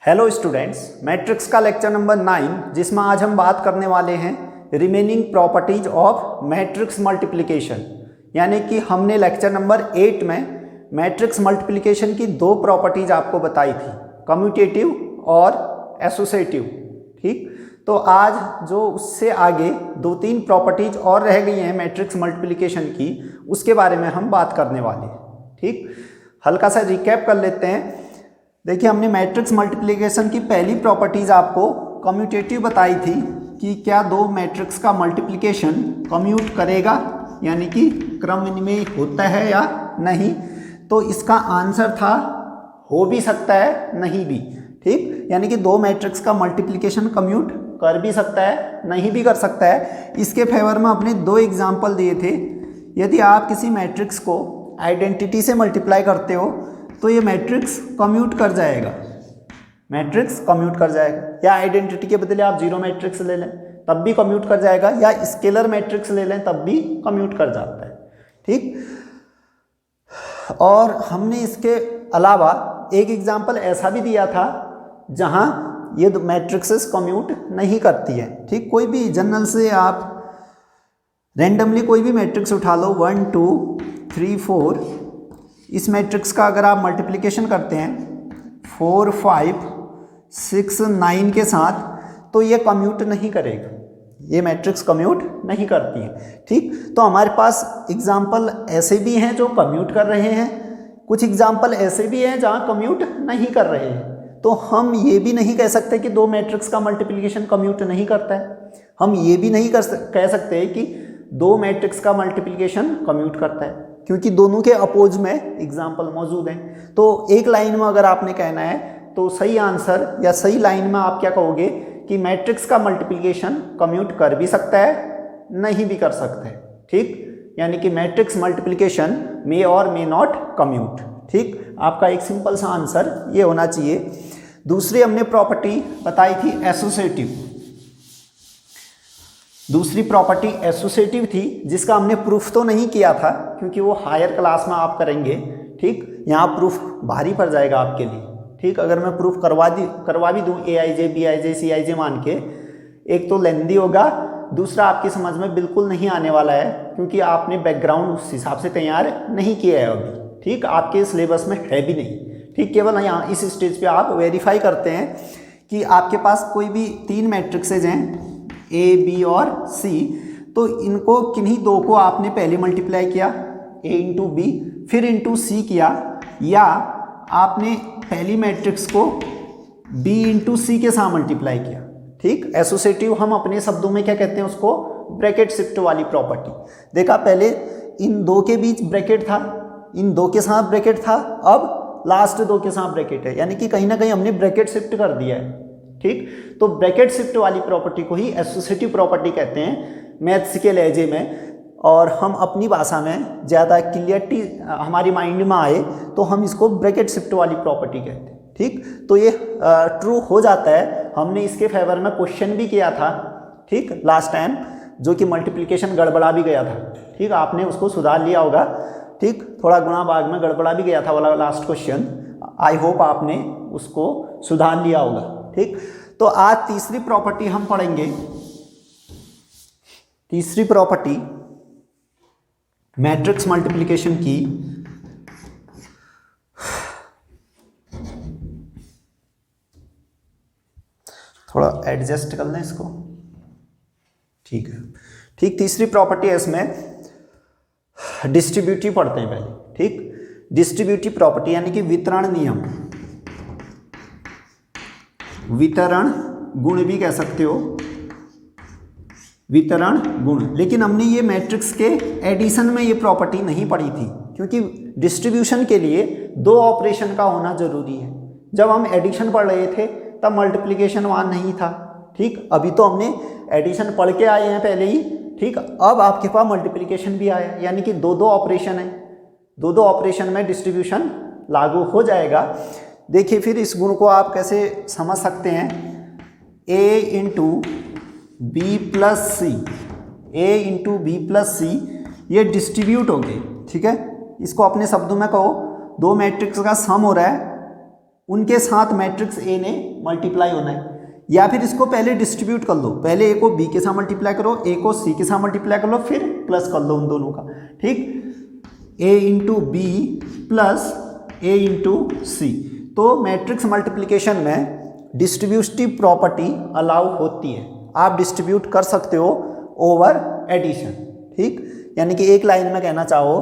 Hello students, matrix का lecture number 9 जिसमें आज हम बात करने वाले हैं remaining properties of matrix multiplication. यानी कि हमने लेक्चर नंबर 8 में मैट्रिक्स मल्टीप्लिकेशन की दो प्रॉपर्टीज आपको बताई थी, कम्यूटेटिव और एसोसिएटिव। ठीक, तो आज जो उससे आगे दो तीन प्रॉपर्टीज और रह गई हैं मैट्रिक्स मल्टीप्लिकेशन की, उसके बारे में हम बात करने वाले हैं। ठीक, हल्का सा रिकैप कर लेते हैं। देखिए, हमने मैट्रिक्स मल्टीप्लिकेशन की पहली प्रॉपर्टीज़ आपको कम्यूटेटिव बताई थी कि क्या दो मैट्रिक्स का मल्टीप्लिकेशन कम्यूट करेगा, यानी कि क्रम में होता है या नहीं। तो इसका आंसर था हो भी सकता है, नहीं भी। ठीक, यानी कि दो मैट्रिक्स का मल्टीप्लिकेशन कम्यूट कर भी सकता है, नहीं भी कर सकता है। इसके फेवर में अपने दो एग्जाम्पल दिए थे। यदि आप किसी मैट्रिक्स को आइडेंटिटी से मल्टीप्लाई करते हो तो ये मैट्रिक्स कम्यूट कर जाएगा, मैट्रिक्स कम्यूट कर जाएगा। या आइडेंटिटी के बदले आप जीरो मैट्रिक्स ले लें तब भी कम्यूट कर जाएगा, या स्केलर मैट्रिक्स ले लें तब भी कम्यूट कर जाता है। ठीक, और हमने इसके अलावा एक एग्जाम्पल ऐसा भी दिया था जहां ये मैट्रिक्सेस कम्यूट नहीं करती है। ठीक, कोई भी जनरल से आप रैंडमली कोई भी मैट्रिक्स उठा लो, 1 2 3 4, इस मैट्रिक्स का अगर आप मल्टीप्लिकेशन करते हैं 4 5 6 9 के साथ, तो ये कम्यूट नहीं करेगा, ये मैट्रिक्स कम्यूट नहीं करती है। ठीक, तो हमारे पास एग्जाम्पल ऐसे भी हैं जो कम्यूट कर रहे हैं, कुछ एग्जाम्पल ऐसे भी हैं जहाँ कम्यूट नहीं कर रहे हैं। तो हम ये भी नहीं कह सकते कि दो मैट्रिक्स का मल्टीप्लिकेशन कम्यूट नहीं करता है। हम ये भी नहीं कह सकते कि दो मैट्रिक्स का मल्टीप्लिकेशन कम्यूट करता है, क्योंकि दोनों के अपोज में एग्जाम्पल मौजूद हैं। तो एक लाइन में अगर आपने कहना है तो सही आंसर या सही लाइन में आप क्या कहोगे कि मैट्रिक्स का मल्टीप्लिकेशन कम्यूट कर भी सकता है, नहीं भी कर सकता है। ठीक, यानी कि मैट्रिक्स मल्टीप्लिकेशन मे और मे नॉट कम्यूट। ठीक, आपका एक सिंपल सा आंसर ये होना चाहिए। दूसरी हमने प्रॉपर्टी बताई थी एसोसिएटिव। दूसरी प्रॉपर्टी एसोसिएटिव थी जिसका हमने प्रूफ तो नहीं किया था क्योंकि वो हायर क्लास में आप करेंगे। ठीक, यहाँ प्रूफ भारी पड़ जाएगा आपके लिए। ठीक, अगर मैं प्रूफ करवा भी दूँ AIJ BIJ CIJ मान के, एक तो लेंदी होगा, दूसरा आपकी समझ में बिल्कुल नहीं आने वाला है क्योंकि आपने बैकग्राउंड उस हिसाब से तैयार नहीं किया है अभी। ठीक, आपके सिलेबस में है भी नहीं। ठीक, केवल यहाँ इस स्टेज पे आप वेरीफाई करते हैं कि आपके पास कोई भी तीन मैट्रिक्सेज हैं A B और C, तो इनको किन्हीं दो को आपने पहले मल्टीप्लाई किया A इंटू B, फिर इंटू C किया, या आपने पहली मैट्रिक्स को B इंटू C के साथ मल्टीप्लाई किया। ठीक, एसोसिएटिव हम अपने शब्दों में क्या कहते हैं, उसको ब्रैकेट शिफ्ट वाली प्रॉपर्टी। देखा, पहले इन दो के बीच ब्रैकेट था, इन दो के साथ ब्रैकेट था, अब लास्ट दो के साथ ब्रैकेट है, यानी कि कहीं ना कहीं हमने ब्रैकेट शिफ्ट कर दिया है। ठीक, तो ब्रैकेट शिफ्ट वाली प्रॉपर्टी को ही एसोसिएटिव प्रॉपर्टी कहते हैं मैथ्स के लहजे में। और हम अपनी भाषा में ज़्यादा क्लियरिटी हमारी माइंड में आए तो हम इसको ब्रैकेट शिफ्ट वाली प्रॉपर्टी कहते हैं। ठीक, तो ये ट्रू हो जाता है। हमने इसके फेवर में क्वेश्चन भी किया था, ठीक, लास्ट टाइम, जो कि मल्टीप्लिकेशन गड़बड़ा भी गया था। ठीक, आपने उसको सुधार लिया होगा। ठीक, थोड़ा गुणा भाग में गड़बड़ा भी गया था वाला लास्ट क्वेश्चन। आई होप आपने उसको सुधार लिया होगा। ठीक, तो आज तीसरी प्रॉपर्टी हम पढ़ेंगे। तीसरी प्रॉपर्टी मैट्रिक्स मल्टीप्लिकेशन की थोड़ा एडजस्ट कर लें इसको। ठीक है, ठीक, तीसरी प्रॉपर्टी है, इसमें डिस्ट्रीब्यूटिव पढ़ते हैं पहले। ठीक, डिस्ट्रीब्यूटिव प्रॉपर्टी यानी कि वितरण नियम, वितरण गुण भी कह सकते हो, वितरण गुण। लेकिन हमने ये मैट्रिक्स के एडिशन में ये प्रॉपर्टी नहीं पढ़ी थी क्योंकि डिस्ट्रीब्यूशन के लिए दो ऑपरेशन का होना जरूरी है। जब हम एडिशन पढ़ रहे थे तब मल्टीप्लिकेशन वहाँ नहीं था। ठीक, अभी तो हमने एडिशन पढ़ के आए हैं पहले ही। ठीक, अब आपके पास मल्टीप्लिकेशन भी आया, यानी कि दो ऑपरेशन है, दो ऑपरेशन में डिस्ट्रीब्यूशन लागू हो जाएगा। देखिए, फिर इस गुण को आप कैसे समझ सकते हैं, A into B plus C, A into B plus C, ये डिस्ट्रीब्यूट हो गए। ठीक है, इसको अपने शब्दों में कहो, दो मैट्रिक्स का सम हो रहा है, उनके साथ मैट्रिक्स ए ने मल्टीप्लाई होना है। या फिर इसको पहले डिस्ट्रीब्यूट कर लो, पहले ए को बी के साथ मल्टीप्लाई करो, ए को सी के साथ मल्टीप्लाई कर लो, फिर प्लस कर लो उन दोनों का, ठीक। ए इंटू बी प्लस ए इंटू सी। तो मैट्रिक्स मल्टीप्लिकेशन में डिस्ट्रीब्यूटिव प्रॉपर्टी अलाउ होती है, आप डिस्ट्रीब्यूट कर सकते हो ओवर एडिशन, ठीक। यानी कि एक लाइन में कहना चाहो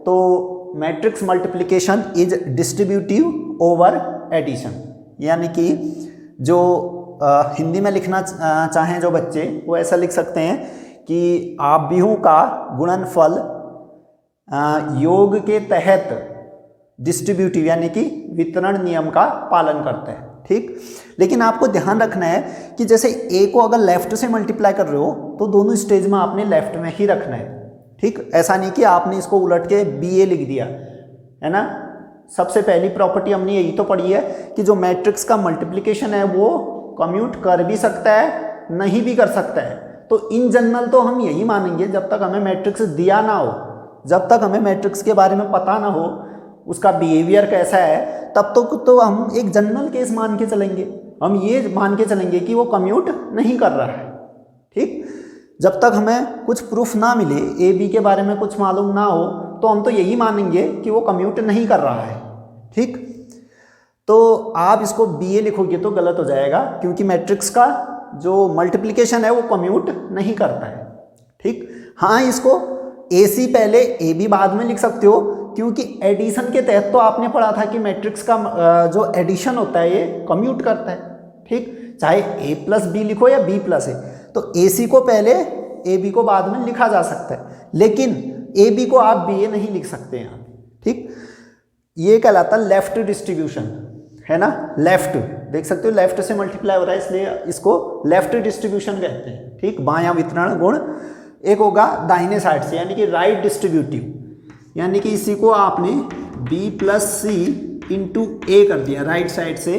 तो matrix multiplication is distributive over addition. यानी कि जो हिंदी में लिखना चाहें जो बच्चे, वो ऐसा लिख सकते हैं कि आव्यूहों का गुणनफल योग के तहत डिस्ट्रीब्यूटिव यानी कि वितरण नियम का पालन करता है, ठीक। लेकिन आपको ध्यान रखना है कि जैसे ए को अगर लेफ्ट से मल्टीप्लाई कर रहे हो तो दोनों स्टेज में आपने लेफ्ट में ही रखना है, ठीक। ऐसा नहीं कि आपने इसको उलट के बी ए लिख दिया, है ना। सबसे पहली प्रॉपर्टी हमने यही तो पढ़ी है कि जो मैट्रिक्स का मल्टीप्लिकेशन है वो कम्यूट कर भी सकता है, नहीं भी कर सकता है। तो इन जनरल तो हम यही मानेंगे जब तक हमें मैट्रिक्स दिया ना हो, जब तक हमें मैट्रिक्स के बारे में पता ना हो, उसका बिहेवियर कैसा है, तब तक तो हम एक जनरल केस मान के चलेंगे। हम ये मान के चलेंगे कि वो कम्यूट नहीं कर रहा है, ठीक। जब तक हमें कुछ प्रूफ ना मिले, ए बी के बारे में कुछ मालूम ना हो, तो हम तो यही मानेंगे कि वो कम्यूट नहीं कर रहा है, ठीक। तो आप इसको बी ए लिखोगे तो गलत हो जाएगा, क्योंकि मैट्रिक्स का जो मल्टीप्लिकेशन है वो कम्यूट नहीं करता है, ठीक। हाँ, इसको ए सी पहले ए बी बाद में लिख सकते हो, क्योंकि एडिशन के तहत तो आपने पढ़ा था कि मैट्रिक्स का जो एडिशन होता है ये कम्यूट करता है, ठीक। चाहे ए प्लस बी लिखो या बी प्लस ए, तो ए सी को पहले ए बी को बाद में लिखा जा सकता है, लेकिन ए बी को आप बी ए नहीं लिख सकते यहाँ, ठीक। ये कहलाता है लेफ्ट डिस्ट्रीब्यूशन, है ना। लेफ्ट देख सकते हो, लेफ्ट से मल्टीप्लाई हो रहा है इसलिए इसको लेफ्ट डिस्ट्रीब्यूशन कहते हैं, ठीक। बायां वितरण गुण। एक होगा दाहिने साइड से, यानी कि राइट डिस्ट्रीब्यूटिव, यानी कि इसी को आपने बी प्लस सी इंटू ए कर दिया राइट साइड से,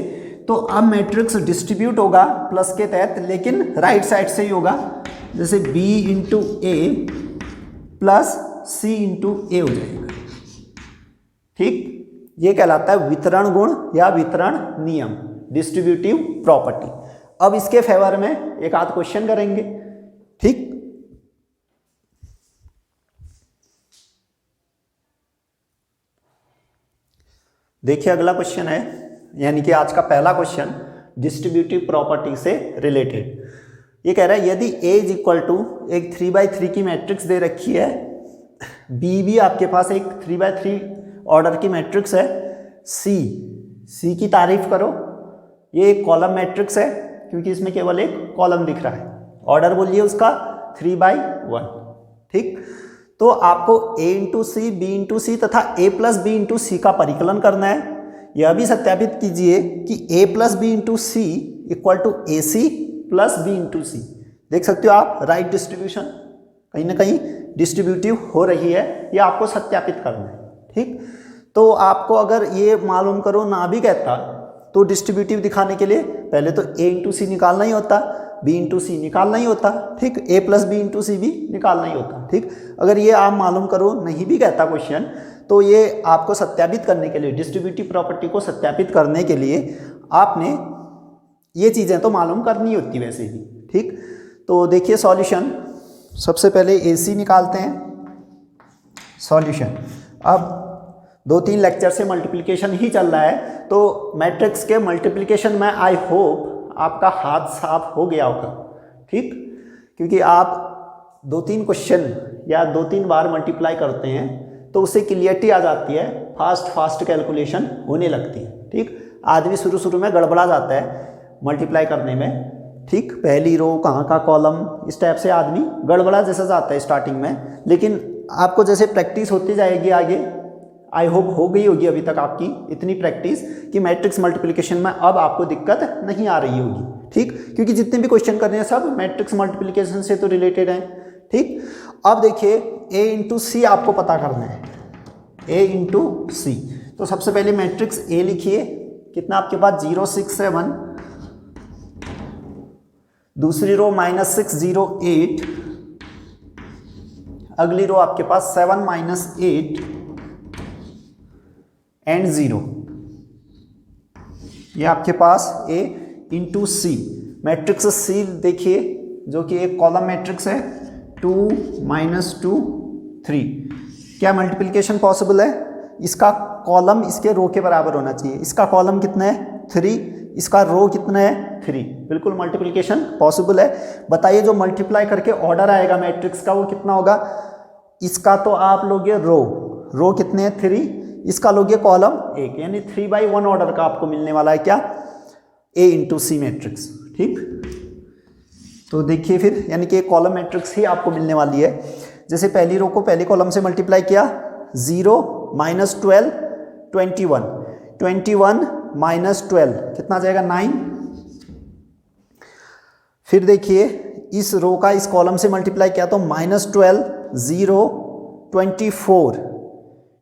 तो अब मैट्रिक्स डिस्ट्रीब्यूट होगा प्लस के तहत, लेकिन राइट साइड से ही होगा। जैसे b इंटू ए प्लस सी इंटू ए हो जाएगा, ठीक। ये कहलाता है वितरण गुण या वितरण नियम, डिस्ट्रीब्यूटिव प्रॉपर्टी। अब इसके फेवर में एक आध क्वेश्चन करेंगे, ठीक। देखिए अगला क्वेश्चन है, यानी कि आज का पहला क्वेश्चन डिस्ट्रीब्यूटिव प्रॉपर्टी से रिलेटेड। ये कह रहा है यदि A इज इक्वल टू एक 3x3 की मैट्रिक्स दे रखी है, B भी आपके पास एक 3x3 ऑर्डर की मैट्रिक्स है, C की तारीफ करो। ये एक कॉलम मैट्रिक्स है क्योंकि इसमें केवल एक कॉलम दिख रहा है, ऑर्डर बोलिए उसका 3x1, ठीक। तो आपको A into C, B into C तथा A plus B into C का परिकलन करना है। यह भी सत्यापित कीजिए कि A plus B into C equal to A C plus B into C. देख सकते हो आप, राइट डिस्ट्रीब्यूशन कहीं ना कहीं डिस्ट्रीब्यूटिव हो रही है, यह आपको सत्यापित करना है, ठीक। तो आपको अगर ये मालूम करो ना भी कहता तो डिस्ट्रीब्यूटिव दिखाने के लिए पहले तो A इंटू सी निकालना ही होता, बी इंटू सी निकालना ही होता, ठीक। A प्लस बी इंटू सी भी निकालना ही होता, ठीक। अगर ये आप मालूम करो नहीं भी कहता क्वेश्चन, तो ये आपको सत्यापित करने के लिए, डिस्ट्रीब्यूटिव प्रॉपर्टी को सत्यापित करने के लिए आपने ये चीज़ें तो मालूम करनी होती वैसे ही, ठीक। तो देखिए सॉल्यूशन, सबसे पहले ए सी निकालते हैं सॉल्यूशन। अब 2-3 लेक्चर से मल्टीप्लिकेशन ही चल रहा है, तो मैट्रिक्स के मल्टीप्लिकेशन में आई होप आपका हाथ साफ हो गया होगा, ठीक। क्योंकि आप 2-3 क्वेश्चन या 2-3 बार मल्टीप्लाई करते हैं तो उससे क्लियरिटी आ जाती है, फास्ट कैलकुलेशन होने लगती है, ठीक। आदमी शुरू में गड़बड़ा जाता है मल्टीप्लाई करने में, ठीक। पहली रो कहाँ का कॉलम, इस टाइप से आदमी गड़बड़ा जैसा जाता है स्टार्टिंग में, लेकिन आपको जैसे प्रैक्टिस होती जाएगी आगे, आई होप हो गई होगी अभी तक आपकी इतनी प्रैक्टिस कि मैट्रिक्स मल्टीप्लिकेशन में अब आपको दिक्कत नहीं आ रही होगी, ठीक। क्योंकि जितने भी क्वेश्चन कर रहे हैं सब मैट्रिक्स मल्टीप्लिकेशन से तो रिलेटेड हैं, ठीक। अब देखिए A इंटू सी आपको पता करना है, A इंटू सी। तो सबसे पहले मैट्रिक्स A लिखिए, कितना आपके पास 0 6 7, दूसरी रो -6 0 8, अगली रो आपके पास 7 -8 एंड 0, ये आपके पास A इंटू सी, मैट्रिक्स सी देखिए जो कि एक कॉलम मैट्रिक्स है, 2 -2 3। क्या मल्टीप्लिकेशन पॉसिबल है? इसका कॉलम इसके रो के बराबर होना चाहिए। इसका कॉलम कितना है? 3, इसका रो कितना है? 3। बिल्कुल मल्टीप्लिकेशन पॉसिबल है। बताइए जो मल्टीप्लाई करके ऑर्डर आएगा मैट्रिक्स का वो कितना होगा? इसका तो आप लोगे रो कितने हैं? 3, इसका लोगे कॉलम 1, यानी 3/1 ऑर्डर का आपको मिलने वाला है क्या? A into C matrix. ठीक, तो देखिए फिर यानी कि एक कॉलम मैट्रिक्स ही आपको मिलने वाली है। जैसे पहली रो को पहले कॉलम से मल्टीप्लाई किया, 0 -12 21, 21 -12 कितना आ जाएगा? 9। फिर देखिए इस रो का इस कॉलम से मल्टीप्लाई किया तो -12 0 24,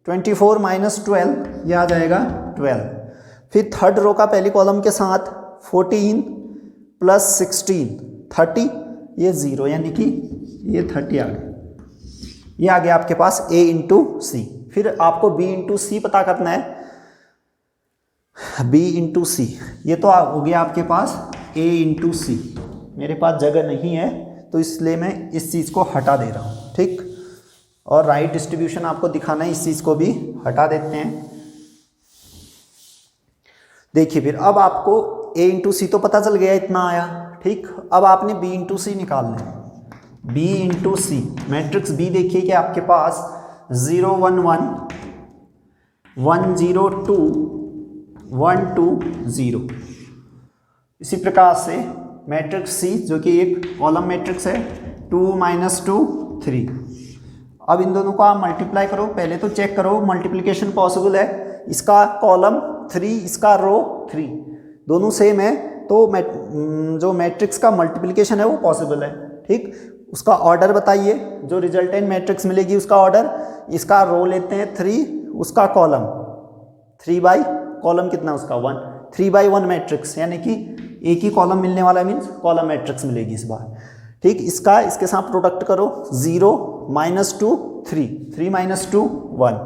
24 -12 ये आ जाएगा 12। फिर थर्ड रो का पहली कॉलम के साथ 14 + 16 30, ये 0 यानी कि ये 30 आ गया। ये आ गया आपके पास A इंटू सी। फिर आपको B इंटू सी पता करना है, B इंटू सी, ये तो हो गया आपके पास A इंटू सी। मेरे पास जगह नहीं है तो इसलिए मैं इस चीज़ को हटा दे रहा हूँ। ठीक, और राइट डिस्ट्रीब्यूशन आपको दिखाना है, इस चीज़ को भी हटा देते हैं। देखिए फिर अब आपको A इंटू सी तो पता चल गया, इतना आया। ठीक, अब आपने B इंटू सी निकालना है। B into C, matrix B देखिए कि आपके पास 0 1 1 1 0 2 1 2 0। इसी प्रकार से मैट्रिक्स C जो कि एक कॉलम मैट्रिक्स है, 2 -2 3। अब इन दोनों को आप मल्टीप्लाई करो, पहले तो चेक करो मल्टीप्लिकेशन पॉसिबल है। इसका कॉलम 3, इसका रो 3, दोनों सेम है तो जो मैट्रिक्स का मल्टीप्लिकेशन है वो पॉसिबल है। ठीक, उसका ऑर्डर बताइए, जो रिजल्टेंट मैट्रिक्स मिलेगी उसका ऑर्डर। इसका रो लेते हैं 3, उसका कॉलम 3 बाई कॉलम कितना उसका 1, 3/1 मैट्रिक्स, यानी कि एक ही कॉलम मिलने वाला मीन्स कॉलम मैट्रिक्स मिलेगी इस बार। ठीक, इसका इसके साथ प्रोडक्ट करो, 0 -2 3, 3 -2 1।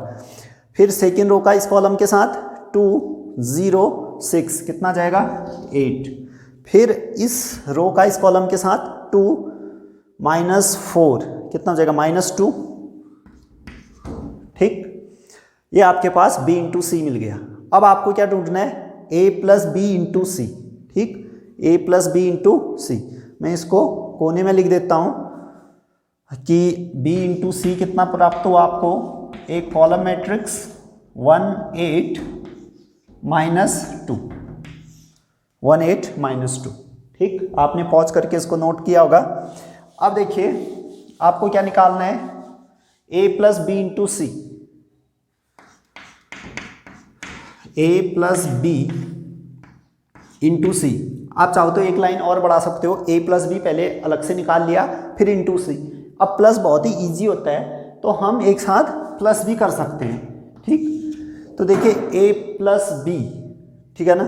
फिर सेकेंड रो का इस कॉलम के साथ 2 0 6 कितना जाएगा? 8। फिर इस रो का इस कॉलम के साथ 2 -4 कितना हो जाएगा? -2। ठीक, ये आपके पास B इंटू सी मिल गया। अब आपको क्या ढूंढना है? A + B इंटू सी। ठीक, A + B इंटू सी। मैं इसको कोने में लिख देता हूं कि B इंटू सी कितना प्राप्त हुआ आपको? एक कॉलम मैट्रिक्स 1 8 -2, 1 8 -2। ठीक, आपने पॉज करके इसको नोट किया होगा। अब देखिए आपको क्या निकालना है? A + B into C, A + B into C. आप चाहो तो एक लाइन और बढ़ा सकते हो, A + B पहले अलग से निकाल लिया फिर इंटू सी। अब प्लस बहुत ही ईजी होता है तो हम एक साथ प्लस भी कर सकते हैं। ठीक, तो देखिए A + B, ठीक है ना,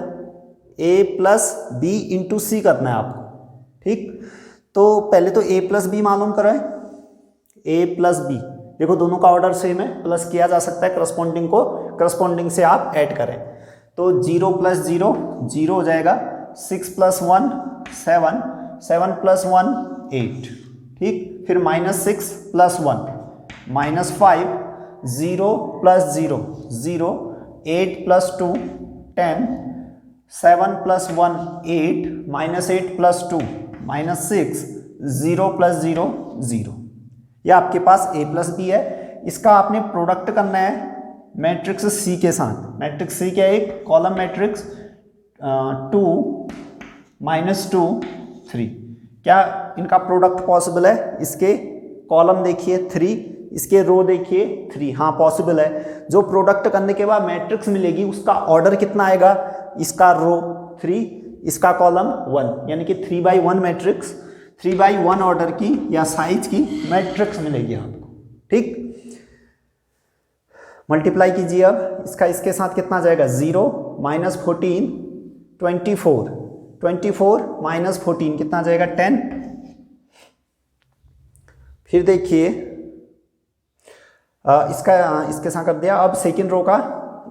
A + B इंटू सी करना है आपको। ठीक, तो पहले तो A + B मालूम करें। A + B देखो दोनों का ऑर्डर सेम है, प्लस किया जा सकता है, करस्पॉन्डिंग को करस्पॉन्डिंग से आप ऐड करें तो 0 + 0 0 हो जाएगा, 6 + 1 7, 7 + 1 8। ठीक, फिर -6 + 1 -5, 0 + 0 0, 8 + 2 10, 7 + 1 8, -8 + 2 -6, 0 + 0 0। यह आपके पास A + B है। इसका आपने प्रोडक्ट करना है मैट्रिक्स C के साथ। मैट्रिक्स C क्या है? एक कॉलम मैट्रिक्स 2 -2 3। क्या इनका प्रोडक्ट पॉसिबल है? इसके कॉलम देखिए 3, इसके रो देखिए 3, हाँ पॉसिबल है। जो प्रोडक्ट करने के बाद मैट्रिक्स मिलेगी उसका ऑर्डर कितना आएगा? इसका रो 3, इसका कॉलम 1, यानी कि 3/1 मैट्रिक्स, 3/1 ऑर्डर की या साइज की मैट्रिक्स मिलेगी आपको। ठीक, मल्टीप्लाई कीजिए अब इसका इसके साथ कितना जाएगा? 0 -14 24, 24 -14 कितना जाएगा? 10। फिर देखिए इसका इसके साथ कर दिया। अब सेकेंड रो का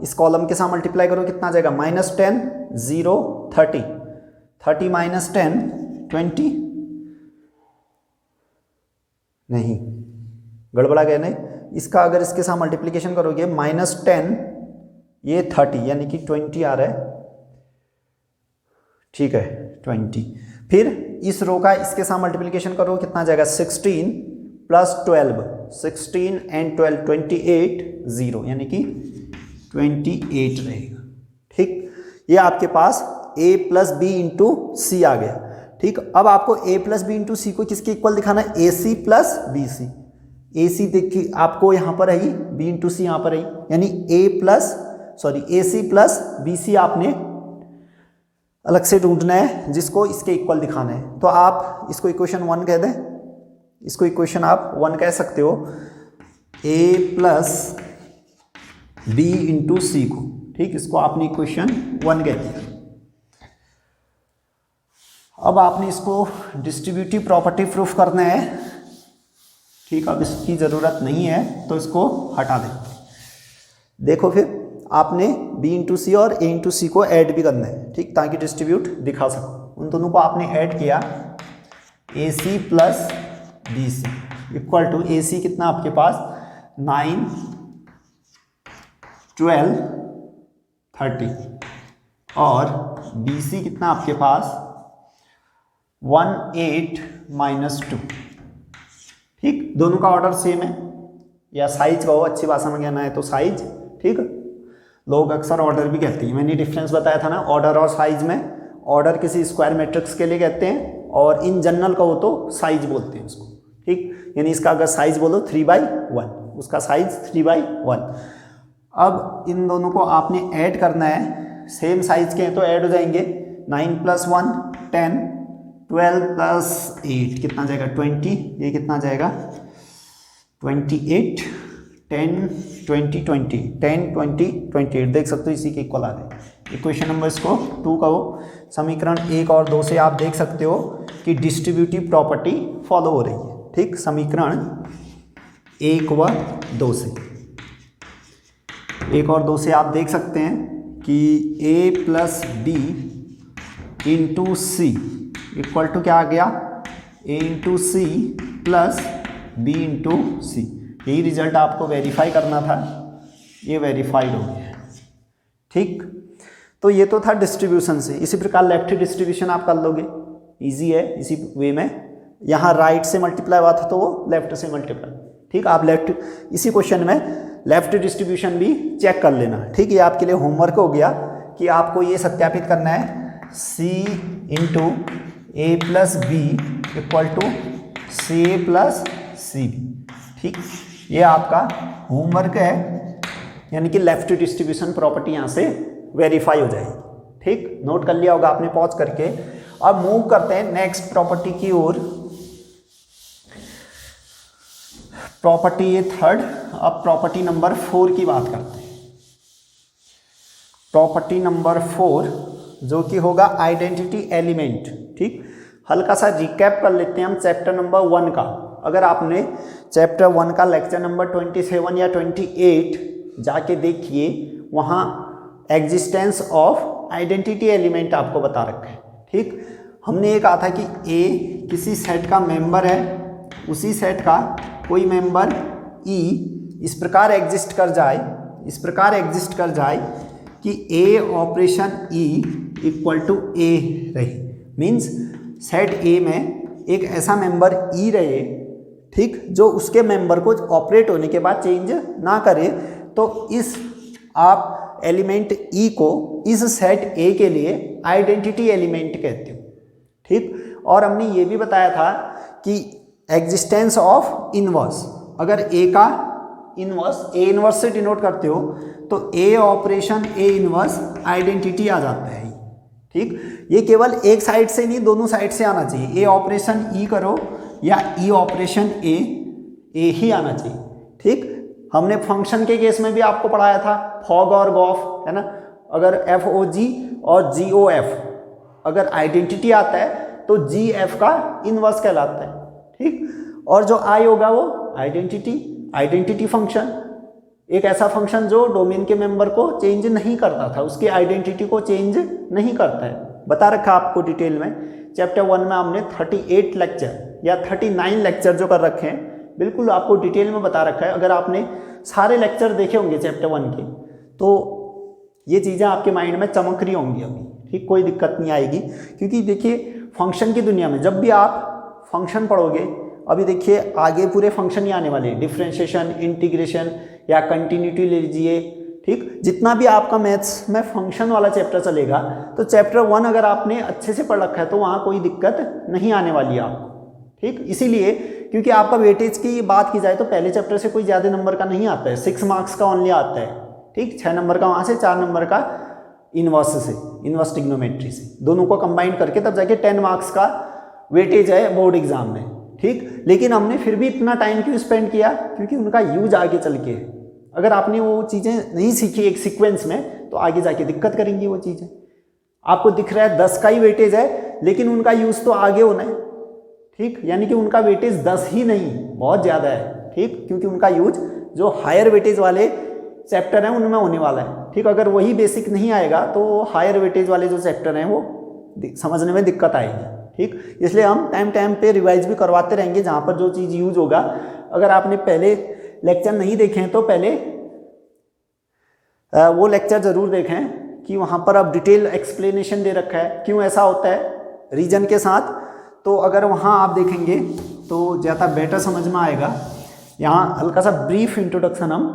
इस कॉलम के साथ मल्टीप्लाई करो कितना आ जाएगा, -10 0 30, 30 - 10 20, नहीं गड़बड़ा गया नहीं, इसका अगर इसके साथ मल्टीप्लिकेशन करोगे -10 ये 30 यानी कि 20 आ रहा है, ठीक है 20। फिर इस रो का इसके साथ मल्टीप्लिकेशन करो कितना आ जाएगा, 16 + 12, 16 and 12 28 0 यानी कि 28 रहेगा। ठीक, ये आपके पास a + b × c आ गया। ठीक, अब आपको a + b × c को किसके इक्वल दिखाना है, ac + bc। ac देखिए आपको यहाँ पर है, b × c यहाँ पर है, यानी ac + bc आपने अलग से ढूंढना है जिसको इसके इक्वल दिखाना है। तो आप इसको इक्वेशन 1 कह दें, इसको इक्वेशन आप 1 कह सकते हो, a + b × c को। ठीक, इसको आपने इक्वेशन 1 कह दिया। अब आपने इसको डिस्ट्रीब्यूटिव प्रॉपर्टी प्रूफ करना है। ठीक, अब इसकी ज़रूरत नहीं है तो इसको हटा दें। देखो फिर आपने b × c और a × c को ऐड भी करना है, ठीक, ताकि डिस्ट्रीब्यूट दिखा सको। उन दोनों को आपने ऐड किया, ac + bc = ac कितना आपके पास 9 12 30 और bc कितना आपके पास 1 8 - 2। ठीक, दोनों का ऑर्डर सेम है, या साइज कहो, अच्छी भाषा में कहना है तो साइज। ठीक, लोग अक्सर ऑर्डर भी कहते हैं, मैंने डिफरेंस बताया था ना ऑर्डर और साइज में। ऑर्डर किसी स्क्वायर मैट्रिक्स के लिए कहते हैं और इन जनरल कहो तो साइज बोलते हैं उसको। ठीक, यानी इसका अगर साइज बोलो 3/1, उसका साइज 3/1। अब इन दोनों को आपने ऐड करना है, सेम साइज के हैं तो ऐड हो जाएंगे, 9 + 1 10, 12 + 8 कितना जाएगा 20, ये कितना जाएगा 28, 10 20 20 10 20 28, देख सकते हो इसी के इक्वल आ रहे। इक्वेशन नंबर इसको 2 कहो। समीकरण 1 और 2 से आप देख सकते हो कि डिस्ट्रीब्यूटिव प्रॉपर्टी फॉलो हो रही है। ठीक, समीकरण 1 व 2 से, 1 और 2 से आप देख सकते हैं कि a + b × c = क्या आ गया, a × c + b × c। यही रिजल्ट आपको वेरीफाई करना था, ये वेरीफाइड हो गया। ठीक, तो ये तो था डिस्ट्रीब्यूशन से। इसी प्रकार लेफ्ट डिस्ट्रीब्यूशन आप कर लोगे, इजी है इसी वे में। यहाँ राइट से मल्टीप्लाई हुआ था तो वो लेफ्ट से मल्टीप्लाई। ठीक, आप लेफ्ट, इसी क्वेश्चन में लेफ्ट डिस्ट्रीब्यूशन भी चेक कर लेना। ठीक, ये आपके लिए होमवर्क हो गया कि आपको ये सत्यापित करना है c × a + b = ca + cb। ठीक, ये आपका होमवर्क है, यानी कि लेफ्ट डिस्ट्रीब्यूशन प्रॉपर्टी यहाँ से वेरीफाई हो जाएगी। ठीक, नोट कर लिया होगा आपने पॉज करके। अब मूव करते हैं नेक्स्ट प्रॉपर्टी की ओर। प्रॉपर्टी ये थर्ड। अब प्रॉपर्टी नंबर 4 की बात करते हैं। प्रॉपर्टी नंबर 4 जो कि होगा आइडेंटिटी एलिमेंट। ठीक, हल्का सा रिकैप कर लेते हैं हम चैप्टर नंबर 1 का। अगर आपने चैप्टर 1 का लेक्चर नंबर 27 या 28 जाके देखिए, वहाँ एग्जिस्टेंस ऑफ आइडेंटिटी एलिमेंट आपको बता रखा है। ठीक, हमने ये कहा था कि ए किसी सेट का मेंबर है, उसी सेट का कोई मेंबर ई इस प्रकार एग्जिस्ट कर जाए कि ए ऑपरेशन ई = ए रहे। मीन्स सेट ए में एक ऐसा मेंबर ई रहे, ठीक, जो उसके मेंबर को ऑपरेट होने के बाद चेंज ना करे। तो इस आप एलिमेंट ई को इस सेट ए के लिए आइडेंटिटी एलिमेंट कहते हो। ठीक, और हमने ये भी बताया था कि एग्जिस्टेंस ऑफ इनवर्स, अगर ए का इनवर्स ए इनवर्स से डिनोट करते हो तो ए ऑपरेशन ए इनवर्स आइडेंटिटी आ जाता है। ठीक, ये केवल एक साइड से नहीं, दोनों साइड से आना चाहिए। ए ऑपरेशन ई करो या ई ऑपरेशन ए ही आना चाहिए। ठीक, हमने फंक्शन के केस में भी आपको पढ़ाया था, फॉग और गॉफ, है ना। अगर FOG और GOF अगर आइडेंटिटी आता है तो GF का इनवर्स कहलाता है। ठीक, और जो I होगा वो आइडेंटिटी फंक्शन एक ऐसा फंक्शन जो डोमेन के मेंबर को चेंज नहीं करता था, उसकी आइडेंटिटी को चेंज नहीं करता है। बता रखा आपको डिटेल में, चैप्टर 1 में हमने 38 लेक्चर या 39 लेक्चर जो कर रखे हैं, बिल्कुल आपको डिटेल में बता रखा है। अगर आपने सारे लेक्चर देखे होंगे चैप्टर 1 के, तो ये चीज़ें आपके माइंड में चमक रही होंगी अभी, ठीक, कोई दिक्कत नहीं आएगी। क्योंकि देखिए फंक्शन की दुनिया में जब भी आप फंक्शन पढ़ोगे, अभी देखिए आगे पूरे फंक्शन ही आने वाले हैं, डिफरेंशिएशन, इंटीग्रेशन या कंटिन्यूटी ले लीजिए, ठीक। जितना भी आपका मैथ्स में फंक्शन वाला चैप्टर चलेगा, तो चैप्टर 1 अगर आपने अच्छे से पढ़ रखा है तो वहाँ कोई दिक्कत नहीं आने वाली है आपको, ठीक। इसीलिए क्योंकि आपका वेटेज की बात की जाए तो पहले चैप्टर से कोई ज़्यादा नंबर का नहीं आता है, 6 मार्क्स का ओनली आता है, ठीक। 6 नंबर का वहाँ से, 4 नंबर का इनवर्स से, इनवर्स ट्रिग्नोमेट्री से, दोनों को कंबाइन करके तब जाके 10 मार्क्स का वेटेज है बोर्ड एग्जाम में, ठीक। लेकिन हमने फिर भी इतना टाइम क्यों स्पेंड किया, क्योंकि उनका यूज आगे चल के, अगर आपने वो चीज़ें नहीं सीखी एक सीक्वेंस में तो आगे जाके दिक्कत करेंगी वो चीज़ें। आपको दिख रहा है 10 का ही वेटेज है, लेकिन उनका यूज़ तो आगे होना है, ठीक। यानी कि उनका वेटेज 10 ही नहीं, बहुत ज़्यादा है, ठीक। क्योंकि उनका यूज जो हायर वेटेज वाले चैप्टर हैं उनमें होने वाला है, ठीक। अगर वही बेसिक नहीं आएगा तो हायर वेटेज वाले जो चैप्टर हैं वो समझने में दिक्कत आएगी, ठीक। इसलिए हम टाइम टाइम पे रिवाइज भी करवाते रहेंगे जहाँ पर जो चीज़ यूज होगा। अगर आपने पहले लेक्चर नहीं देखे हैं तो पहले वो लेक्चर ज़रूर देखें कि वहाँ पर अब डिटेल एक्सप्लेनेशन दे रखा है क्यों ऐसा होता है रीजन के साथ। तो अगर वहाँ आप देखेंगे तो ज़्यादा बेटर समझ में आएगा। यहाँ हल्का सा ब्रीफ इंट्रोडक्शन हम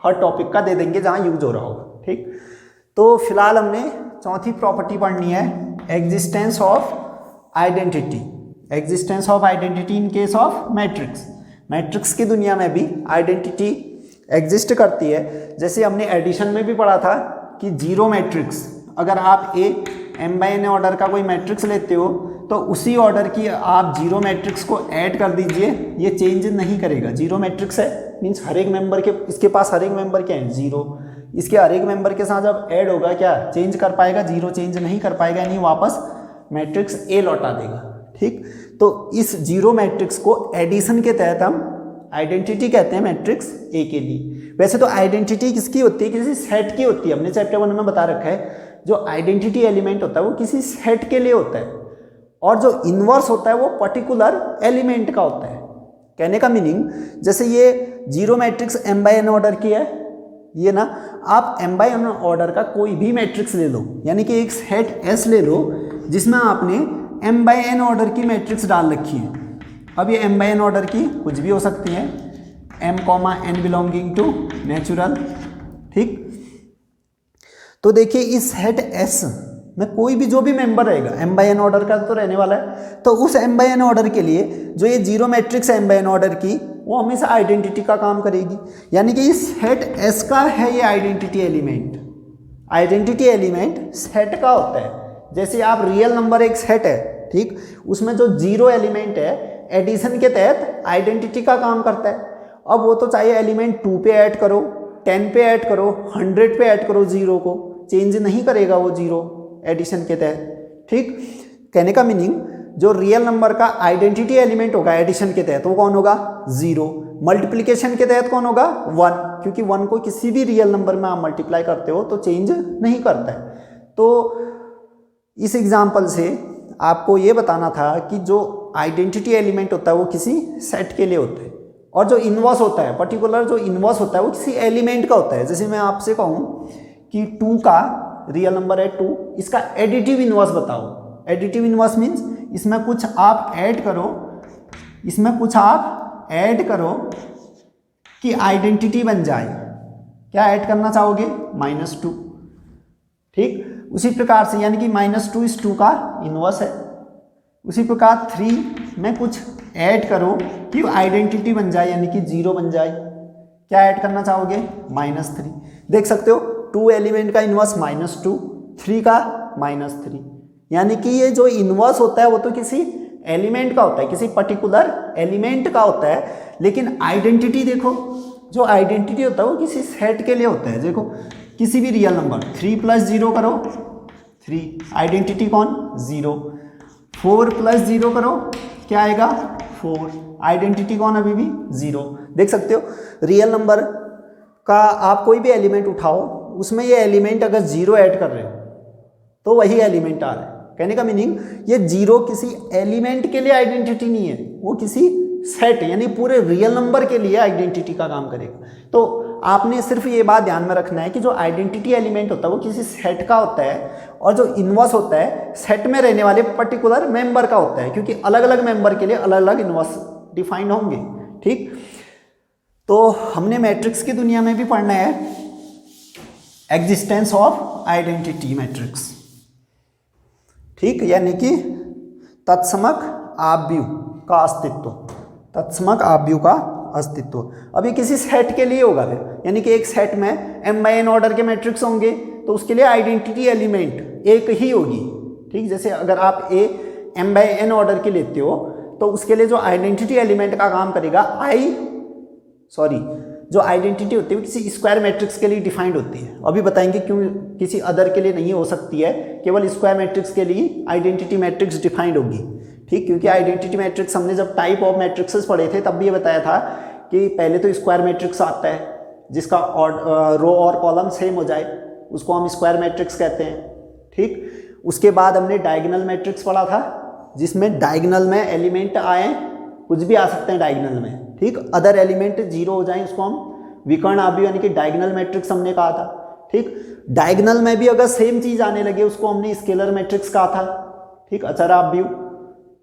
हर टॉपिक का दे देंगे जहाँ यूज हो रहा होगा, ठीक। तो फिलहाल हमने चौथी प्रॉपर्टी पढ़नी है, existence of identity. Existence of identity in case of matrix. Matrix की दुनिया में भी आइडेंटिटी एग्जिस्ट करती है। जैसे हमने एडिशन में भी पढ़ा था कि जीरो मैट्रिक्स, अगर आप m/n ऑर्डर का कोई मैट्रिक्स लेते हो तो उसी ऑर्डर की आप जीरो मैट्रिक्स को ऐड कर दीजिए, ये चेंज नहीं करेगा। जीरो मैट्रिक्स है मीन्स हर एक मेंबर के, इसके पास हर एक मेंबर क्या है, जीरो। इसके हर एक मेंबर के साथ जब ऐड होगा क्या चेंज कर पाएगा, जीरो चेंज नहीं कर पाएगा, यानी वापस मैट्रिक्स ए लौटा देगा, ठीक। तो इस जीरो मैट्रिक्स को एडिशन के तहत हम आइडेंटिटी कहते हैं मैट्रिक्स ए के लिए। वैसे तो आइडेंटिटी किसकी होती है, किसी सेट की होती है। हमने चैप्टर 1 में बता रखा है जो आइडेंटिटी एलिमेंट होता है वो किसी सेट के लिए होता है, और जो इनवर्स होता है वो पर्टिकुलर एलिमेंट का होता है। कहने का मीनिंग, जैसे ये जीरो मैट्रिक्स m/n ऑर्डर की है, ये ना आप m/n ऑर्डर का कोई भी मैट्रिक्स ले लो, यानी कि एक सेट S ले लो जिसमें आपने m/n ऑर्डर की मैट्रिक्स डाल रखी है। अब ये m/n ऑर्डर की कुछ भी हो सकती है, m, n belonging to natural, ठीक। तो देखिए इस सेट S में कोई भी जो भी मेंबर रहेगा, m/n ऑर्डर का तो रहने वाला है, तो उस m/n ऑर्डर के लिए जो ये जीरो मैट्रिक्स है m/n ऑर्डर की, वो हमेशा आइडेंटिटी का काम करेगी। यानी कि इस सेट S का है ये identity element. Identity element set का होता है। जैसे आप रियल नंबर एक सेट है, ठीक, उसमें जो जीरो एलिमेंट है एडिशन के तहत आइडेंटिटी का काम करता है। अब वो तो चाहे एलिमेंट 2 पे ऐड करो, 10 पे ऐड करो, 100 पे ऐड करो, जीरो को चेंज नहीं करेगा वो जीरो एडिशन के तहत, ठीक। कहने का मीनिंग, जो रियल नंबर का आइडेंटिटी एलिमेंट होगा एडिशन के तहत वो कौन होगा, जीरो। मल्टीप्लिकेशन के तहत कौन होगा, 1, क्योंकि 1 को किसी भी रियल नंबर में आप मल्टीप्लाई करते हो तो चेंज नहीं करता है। तो इस एग्जाम्पल से आपको ये बताना था कि जो आइडेंटिटी एलिमेंट होता है वो किसी सेट के लिए होता है, और जो इनवर्स होता है, पर्टिकुलर जो इनवर्स होता है वो किसी एलिमेंट का होता है। जैसे मैं आपसे कहूँ कि 2 का रियल नंबर है 2, इसका एडिटिव इनवर्स बताओ। एडिटिव इनवर्स मीन्स इसमें कुछ आप ऐड करो, इसमें कुछ आप ऐड करो कि आइडेंटिटी बन जाए। क्या ऐड करना चाहोगे, -2, ठीक। उसी प्रकार से यानी कि -2 इस 2 का इनवर्स है। उसी प्रकार 3 में कुछ ऐड करो कि आइडेंटिटी बन जाए, यानी कि 0 बन जाए। क्या ऐड करना चाहोगे, -3। देख सकते हो 2 एलिमेंट का इनवर्स -2, 3 का -3, यानी कि ये जो इनवर्स होता है वो तो किसी एलिमेंट का होता है, किसी पर्टिकुलर एलिमेंट का होता है। लेकिन आइडेंटिटी देखो, जो आइडेंटिटी होता है वो किसी सेट के लिए होता है। देखो किसी भी रियल नंबर 3 + 0 करो 3, आइडेंटिटी कौन, 0। 4 + 0 करो क्या आएगा, 4, आइडेंटिटी कौन, अभी भी 0। देख सकते हो रियल नंबर का आप कोई भी एलिमेंट उठाओ, उसमें ये एलिमेंट अगर 0 ऐड कर रहे हो तो वही एलिमेंट आ रहा है। कहने का मीनिंग ये 0 किसी एलिमेंट के लिए आइडेंटिटी नहीं है, वो किसी सेट यानी पूरे रियल नंबर के लिए आइडेंटिटी का काम करेगा। तो आपने सिर्फ ये बात ध्यान में रखना है कि जो आइडेंटिटी एलिमेंट होता है वो किसी सेट का होता है, और जो इनवर्स होता है सेट में रहने वाले पर्टिकुलर मेंबर का होता है, क्योंकि अलग अलग मेंबर के लिए अलग अलग इनवर्स डिफाइंड होंगे। ठीक, तो हमने मैट्रिक्स की दुनिया में भी पढ़ना है एग्जिस्टेंस ऑफ आइडेंटिटी मैट्रिक्स। ठीक, यानी कि तत्समक आव्यूह का अस्तित्व, तत्समक आव्यूह का अस्तित्व। अब ये किसी सेट के लिए होगा फिर, यानी कि एक सेट में m/n ऑर्डर के मैट्रिक्स होंगे तो उसके लिए आइडेंटिटी एलिमेंट एक ही होगी। ठीक, जैसे अगर आप a m/n ऑर्डर के लेते हो तो उसके लिए जो आइडेंटिटी एलिमेंट का काम करेगा जो आइडेंटिटी होती है वो किसी स्क्वायर मैट्रिक्स के लिए डिफाइंड होती है। अभी बताएंगे क्यों किसी अदर के लिए नहीं हो सकती है, केवल स्क्वायर मैट्रिक्स के लिए आइडेंटिटी मैट्रिक्स डिफाइंड होगी। ठीक, क्योंकि आइडेंटिटी मैट्रिक्स हमने जब टाइप ऑफ मैट्रिक्सेस पढ़े थे तब भी ये बताया था कि पहले तो स्क्वायर मैट्रिक्स आता है जिसका रो और कॉलम सेम हो जाए, उसको हम स्क्वायर मैट्रिक्स कहते हैं। ठीक, उसके बाद हमने डायगोनल मैट्रिक्स पढ़ा था जिसमें डायगोनल में एलिमेंट आए, कुछ भी आ सकते हैं डायगोनल में। ठीक, अदर एलिमेंट 0 हो जाए उसको हम विकर्ण आव्यूह यानी कि डायगोनल मैट्रिक्स हमने कहा था। ठीक, डायगोनल में भी अगर सेम चीज आने लगे उसको हमने स्केलर मैट्रिक्स कहा था। ठीक, अचर आव्यूह।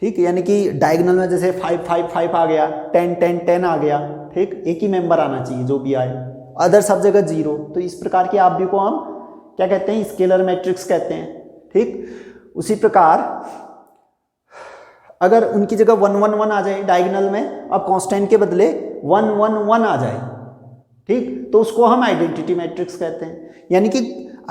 ठीक, यानी कि डायगोनल में जैसे 5 5 5 आ गया, 10 10 10 आ गया। ठीक, एक ही मेंबर आना चाहिए जो भी आए, अदर सब जगह 0। तो इस प्रकार के आव्यूह को हम क्या कहते हैं, स्केलर मैट्रिक्स कहते हैं। ठीक, उसी प्रकार अगर उनकी जगह 1 1 1 आ जाए डायगोनल में, अब कांस्टेंट के बदले 1 1 1 आ जाए, ठीक, तो उसको हम आइडेंटिटी मैट्रिक्स कहते हैं। यानी कि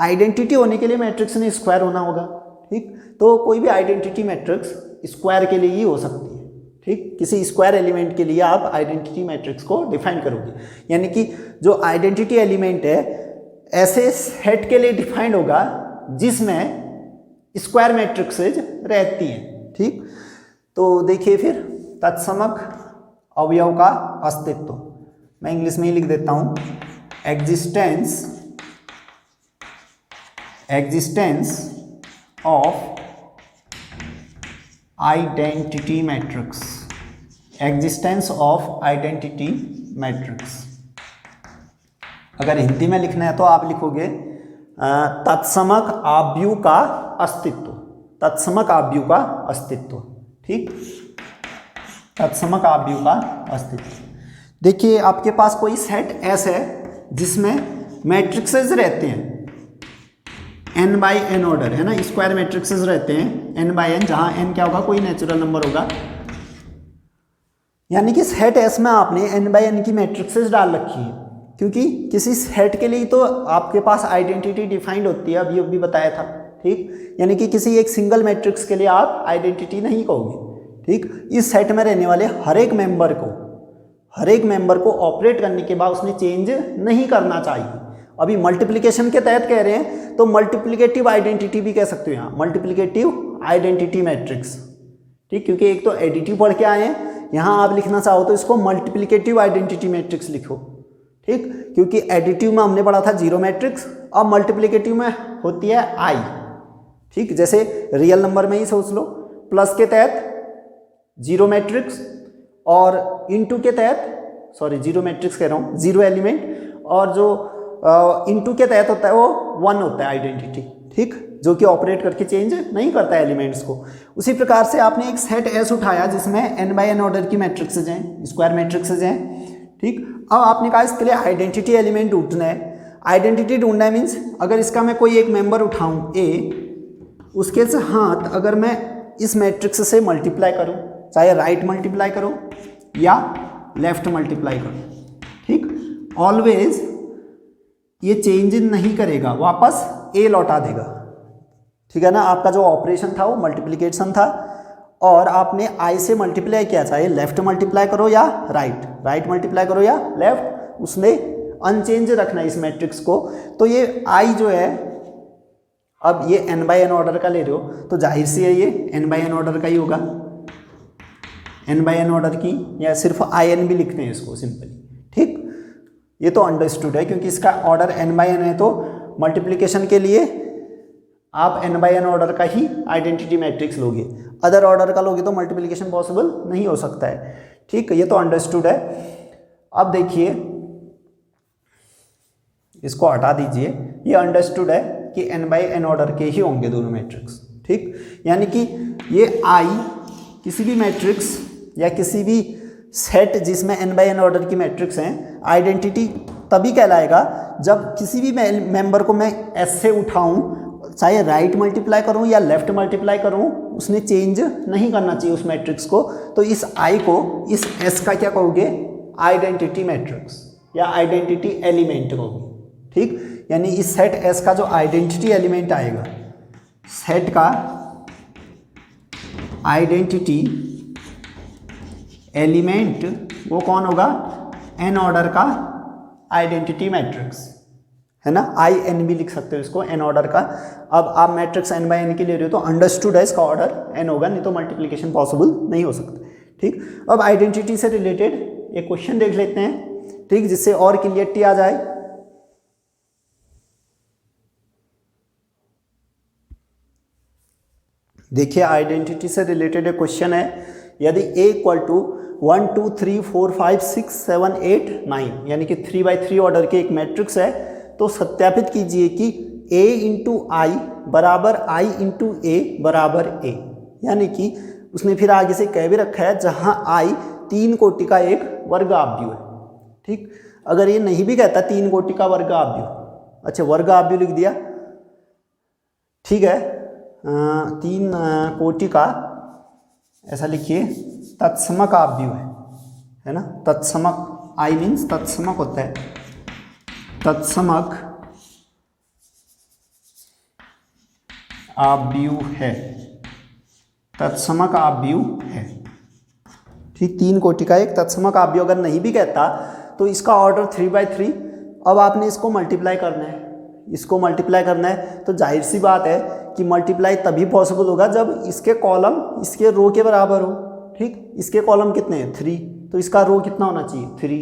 आइडेंटिटी होने के लिए मैट्रिक्स में स्क्वायर होना होगा। ठीक, तो कोई भी आइडेंटिटी मैट्रिक्स स्क्वायर के लिए ही हो सकती है। ठीक, किसी स्क्वायर एलिमेंट के लिए आप आइडेंटिटी मैट्रिक्स को डिफाइन करोगे, यानी कि जो आइडेंटिटी एलिमेंट है ऐसे सेट के लिए डिफाइंड होगा जिसमें स्क्वायर मैट्रिक्सेज रहती हैं। ठीक, तो देखिए फिर तत्समक अवयव का अस्तित्व, मैं इंग्लिश में ही लिख देता हूं, existence of identity matrix, existence of identity matrix. अगर हिंदी में लिखना है तो आप लिखोगे तत्समक आव्यूह का अस्तित्व, तत्समक आव्यूह का अस्तित्व। ठीक, तत्समक आव्यूह का अस्तित्व। देखिए आपके पास कोई सेट S है जिसमें मैट्रिक्सेस रहते हैं n/n ऑर्डर, है ना, स्क्वायर मैट्रिक्सेस रहते हैं n/n, जहां n क्या होगा, कोई नेचुरल नंबर होगा। यानी कि सेट S में आपने n/n की मैट्रिक्सेस डाल रखी है, क्योंकि किसी सेट के लिए तो आपके पास आइडेंटिटी डिफाइंड होती है, अभी बताया था। ठीक, यानी कि किसी एक सिंगल मैट्रिक्स के लिए आप आइडेंटिटी नहीं कहोगे। ठीक, इस सेट में रहने वाले हर एक मेंबर को ऑपरेट करने के बाद उसने चेंज नहीं करना चाहिए। अभी मल्टीप्लिकेशन के तहत कह रहे हैं तो मल्टीप्लिकेटिव आइडेंटिटी भी कह सकते हो यहाँ, मल्टीप्लिकेटिव आइडेंटिटी मैट्रिक्स। ठीक, क्योंकि एक तो एडिटिव पढ़ के आए हैं, यहाँ आप लिखना चाहो तो इसको मल्टीप्लिकेटिव आइडेंटिटी मैट्रिक्स लिखो। ठीक, क्योंकि एडिटिव में हमने पढ़ा था 0 मैट्रिक्स, अब मल्टीप्लिकेटिव में होती है I। ठीक, जैसे रियल नंबर में ही सोच लो, प्लस के तहत 0 मैट्रिक्स और इनटू के तहत 0 मैट्रिक्स कह रहा हूँ, 0 एलिमेंट, और जो इनटू के तहत होता है वो 1 होता है आइडेंटिटी। ठीक, जो कि ऑपरेट करके चेंज नहीं करता है एलिमेंट्स को। उसी प्रकार से आपने एक सेट S उठाया जिसमें n/n ऑर्डर की मैट्रिक्सेज हैं, स्क्वायर मैट्रिक्सेज हैं। ठीक, अब आपने कहा इसके लिए आइडेंटिटी एलिमेंट ढूंढना है। आइडेंटिटी ढूंढना है मीन्स अगर इसका मैं कोई एक मेंबर उठाऊं A, उसके साथ अगर मैं इस मैट्रिक्स से मल्टीप्लाई करूं, चाहे राइट मल्टीप्लाई करो या लेफ्ट मल्टीप्लाई करो, ठीक, ऑलवेज ये चेंज नहीं करेगा, वापस A लौटा देगा। ठीक है ना, आपका जो ऑपरेशन था वो मल्टीप्लिकेशन था और आपने I से मल्टीप्लाई किया, चाहे लेफ्ट मल्टीप्लाई करो या राइट मल्टीप्लाई करो या लेफ्ट, उसने अनचेंज रखना है इस मैट्रिक्स को। तो ये I जो है, अब ये n/n ऑर्डर का ले रहे हो तो जाहिर सी है ये n/n ऑर्डर का ही होगा, n/n ऑर्डर की, या सिर्फ in भी लिखते हैं इसको सिंपली। ठीक, ये तो अंडरस्टूड है क्योंकि इसका ऑर्डर n बाई n है, तो मल्टीप्लिकेशन के लिए आप n बाई n ऑर्डर का ही आइडेंटिटी मैट्रिक्स लोगे, अदर ऑर्डर का लोगे तो मल्टीप्लिकेशन पॉसिबल नहीं हो सकता है। ठीक, ये तो अंडरस्टूड है। अब देखिए इसको हटा दीजिए, ये अंडरस्टूड है कि n बाई n ऑर्डर के ही होंगे दोनों मैट्रिक्स। ठीक, यानी कि ये I किसी भी मैट्रिक्स या किसी भी सेट जिसमें n बाई n ऑर्डर की मैट्रिक्स हैं, आइडेंटिटी तभी कहलाएगा जब किसी भी मेंबर को मैं S से उठाऊं, चाहे राइट मल्टीप्लाई करूं या लेफ्ट मल्टीप्लाई करूं, उसने चेंज नहीं करना चाहिए उस मैट्रिक्स को। तो इस I को, इस S का क्या कहोगे, आइडेंटिटी मैट्रिक्स या आइडेंटिटी एलिमेंट कहोगे। ठीक, यानी इस सेट S का जो आइडेंटिटी एलिमेंट आएगा, सेट का आइडेंटिटी एलिमेंट वो कौन होगा, n ऑर्डर का आइडेंटिटी मैट्रिक्स, है ना, IN भी लिख सकते हो इसको, n ऑर्डर का। अब आप मैट्रिक्स n बाई n की ले रहे हो तो अंडरस्टूड है इसका ऑर्डर n होगा, नहीं तो मल्टीप्लिकेशन पॉसिबल नहीं हो सकता। ठीक, अब आइडेंटिटी से रिलेटेड एक क्वेश्चन देख लेते हैं, ठीक, जिससे और क्लियरिटी आ जाए। देखिए आइडेंटिटी से रिलेटेड एक क्वेश्चन है, यदि a इक्वल टू 1 2 3 4 5 6 7 8 9 यानी कि 3 बाई 3 ऑर्डर के एक मैट्रिक्स है, तो सत्यापित कीजिए कि a इंटू आई बराबर i इंटू a बराबर a, यानी कि उसने फिर आगे से कह भी रखा है जहां i 3 कोटि का एक वर्ग आव्यूह है। ठीक, अगर ये नहीं भी कहता 3 कोटि का वर्ग आव्यूह, अच्छा वर्ग आव्यूह लिख दिया, ठीक है, 3 कोटि का ऐसा लिखिए तत्समक आव्यूह है ना, तत्समक, आई मीन्स तत्समक होता है, तत्समक आव्यूह है, तत्समक आव्यूह है। ठीक, 3 कोटि का एक तत्समक आव्यूह अगर नहीं भी कहता तो इसका ऑर्डर 3 बाई 3। अब आपने इसको मल्टीप्लाई करना है, इसको मल्टीप्लाई करना है, तो जाहिर सी बात है कि मल्टीप्लाई तभी पॉसिबल होगा जब इसके कॉलम इसके रो के बराबर हो। ठीक, इसके कॉलम कितने हैं, 3, तो इसका रो कितना होना चाहिए, 3।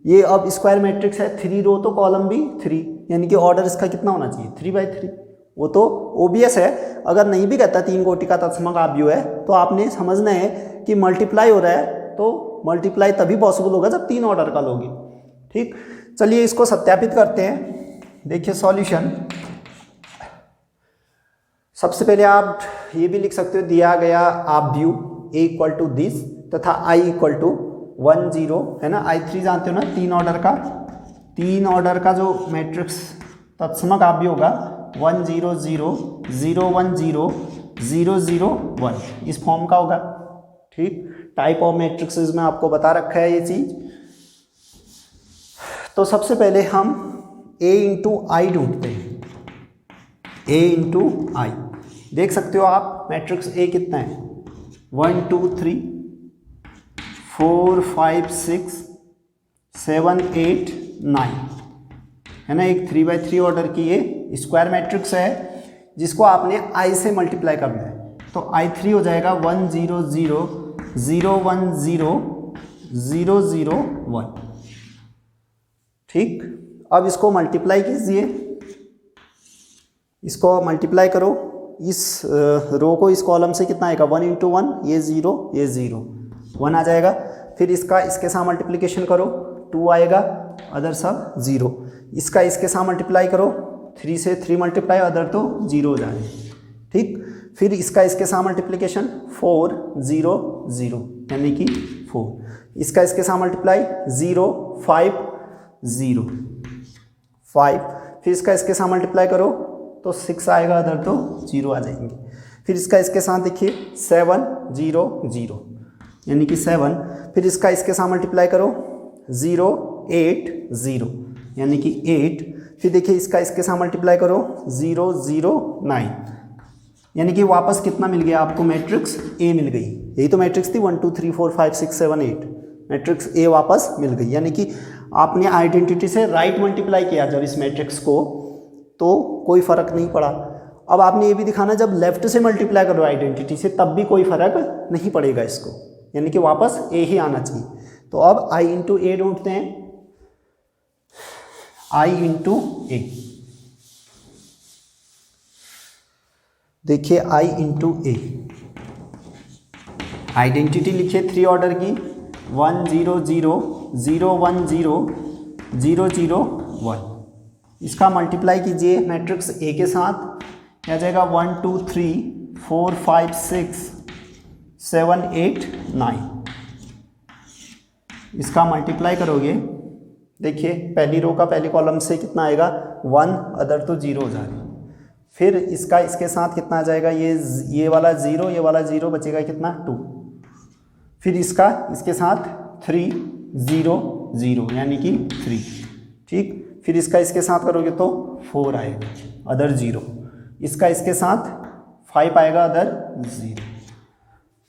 ये अब स्क्वायर मैट्रिक्स है, 3 रो तो कॉलम भी 3, यानी कि ऑर्डर इसका कितना होना चाहिए, 3 बाई 3। वो तो ओबियस है, अगर नहीं भी कहता 3 कोटि का तत्समक आव्यूह है, तो आपने समझना है कि मल्टीप्लाई हो रहा है, तो मल्टीप्लाई तभी पॉसिबल होगा जब 3 ऑर्डर का लोगे। ठीक, चलिए इसको सत्यापित करते हैं। देखिए सॉल्यूशन, सबसे पहले आप ये भी लिख सकते हो, दिया गया आव्यूह a इक्वल टू दिस तथा i इक्वल टू 1 0 है ना, I3 जानते हो ना, 3 ऑर्डर का, 3 ऑर्डर का जो मैट्रिक्स तत्समक आव्यूह होगा 1 0 0 0 1 0 0 0 1, इस फॉर्म का होगा। ठीक, टाइप ऑफ मैट्रिक्सेस में आपको बता रखा है ये चीज। तो सबसे पहले हम a इंटू आई ढूंढते हैं, a इंटू आई। देख सकते हो आप मैट्रिक्स A कितना है, 1 2 3 4 5 6 7 8 9 है ना, एक 3 बाई 3 ऑर्डर की ये स्क्वायर मैट्रिक्स है जिसको आपने I से मल्टीप्लाई करना है। तो I3 हो जाएगा 1 0 0 0 1 0 0 0 1। ठीक, अब इसको मल्टीप्लाई कीजिए, इसको मल्टीप्लाई करो, इस रो को इस कॉलम से कितना आएगा, 1 इंटू 1, ये 0 ये 0 1 आ जाएगा। फिर इसका इसके साथ मल्टीप्लिकेशन करो, 2 आएगा, अदर सब 0। इसका इसके साथ मल्टीप्लाई करो, 3 से 3 मल्टीप्लाई, अदर तो 0 हो जाए। ठीक, फिर इसका इसके साथ मल्टीप्लिकेशन 4 0 0 यानी कि 4। इसका इसके साथ मल्टीप्लाई 0 5 0 5। फिर इसका इसके साथ मल्टीप्लाई करो तो 6 आएगा, अदर तो 0 आ जाएंगे। फिर इसका इसके साथ देखिए 7 0 0 यानी कि 7। फिर इसका इसके साथ मल्टीप्लाई करो 0 8 0 यानी कि 8। फिर देखिए इसका इसके साथ मल्टीप्लाई करो 0 0 9 यानी कि वापस कितना मिल गया आपको, मैट्रिक्स A मिल गई। यही तो मैट्रिक्स थी 1 2 3 4 5 6 7 8, मैट्रिक्स A वापस मिल गई। यानी कि आपने आइडेंटिटी से राइट मल्टीप्लाई किया जब इस मैट्रिक्स को, तो कोई फ़र्क नहीं पड़ा। अब आपने ये भी दिखाना जब लेफ्ट से मल्टीप्लाई करो आइडेंटिटी से तब भी कोई फ़र्क नहीं पड़ेगा इसको, यानी कि वापस A ही आना चाहिए। तो अब I इंटू A ढूंढते हैं। आई इंटू ए। देखिए आई इंटू ए, आइडेंटिटी लिखिए 3 ऑर्डर की 1 0 0 0 1 0 0 0 1। इसका मल्टीप्लाई कीजिए मैट्रिक्स ए के साथ, क्या जाएगा 1 2 3 4 5 6 7 8 9। इसका मल्टीप्लाई करोगे, देखिए पहली रो का पहली कॉलम से कितना आएगा 1, अदर तो 0 हो जाएगा। फिर इसका इसके साथ कितना आ जाएगा, ये वाला 0, ये वाला 0, बचेगा कितना 2। फिर इसका इसके साथ 3 0 0 यानी कि 3, ठीक। फिर इसका इसके साथ करोगे तो 4 आएगा, अदर 0। इसका इसके साथ 5 आएगा, अदर 0।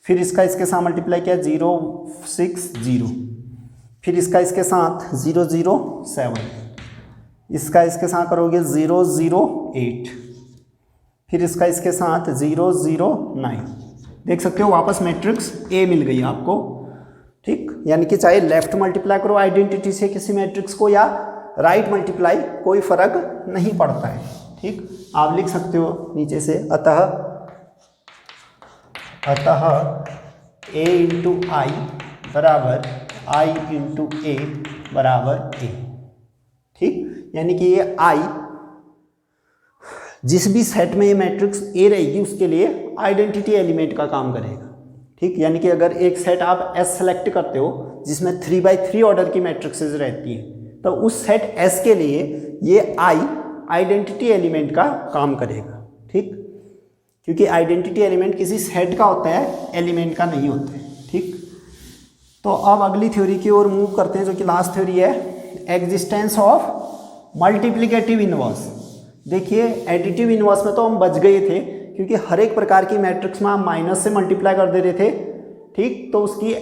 फिर इसका इसके साथ मल्टीप्लाई किया 0 6 0। फिर इसका इसके साथ 0 0 7। इसका इसके साथ करोगे 0 0 8। फिर इसका इसके साथ 0 0 9। देख सकते हो वापस मैट्रिक्स ए मिल गई आपको, ठीक। यानी कि चाहे लेफ्ट मल्टीप्लाई करो आइडेंटिटी से किसी मैट्रिक्स को या राइट मल्टीप्लाई, कोई फर्क नहीं पड़ता है, ठीक। आप लिख सकते हो नीचे से अतः ए इंटू आई बराबर आई इंटू ए बराबर ए, ठीक। यानी कि ये आई जिस भी सेट में ये मैट्रिक्स ए रहेगी उसके लिए आइडेंटिटी एलिमेंट का काम करेगा, ठीक। यानी कि अगर एक सेट आप एस सेलेक्ट करते हो जिसमें 3x3 ऑर्डर की मैट्रिक्सेस रहती है, तो उस सेट एस के लिए ये आई आइडेंटिटी एलिमेंट का काम करेगा, ठीक। क्योंकि आइडेंटिटी एलिमेंट किसी सेट का होता है, एलिमेंट का नहीं होता है, ठीक। तो अब अगली थ्योरी की ओर मूव करते हैं, जो कि लास्ट थ्योरी है, एग्जिस्टेंस ऑफ मल्टीप्लिकेटिव इनवर्स। देखिए एडिटिव इनवर्स में तो हम बच गए थे, क्योंकि हर एक प्रकार की मैट्रिक्स में हम माइनस से मल्टीप्लाई कर दे रहे थे, ठीक। तो उसकी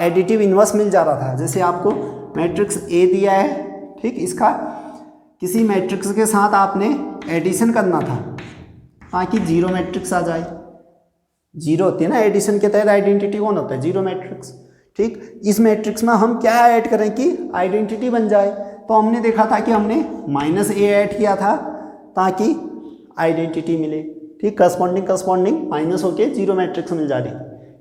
एडिटिव इनवर्स मिल जा रहा था। जैसे आपको मैट्रिक्स ए दिया है, ठीक, इसका किसी मैट्रिक्स के साथ आपने एडिशन करना था ताकि जीरो मैट्रिक्स आ जाए। जीरो होती है ना एडिशन के तहत, आइडेंटिटी कौन होता है, जीरो मैट्रिक्स, ठीक। इस मैट्रिक्स में हम क्या ऐड करें कि आइडेंटिटी बन जाए, तो हमने देखा था कि हमने -a ऐड किया था ताकि आइडेंटिटी मिले, ठीक। करस्पॉन्डिंग माइनस होके जीरो मैट्रिक्स मिल जा रही,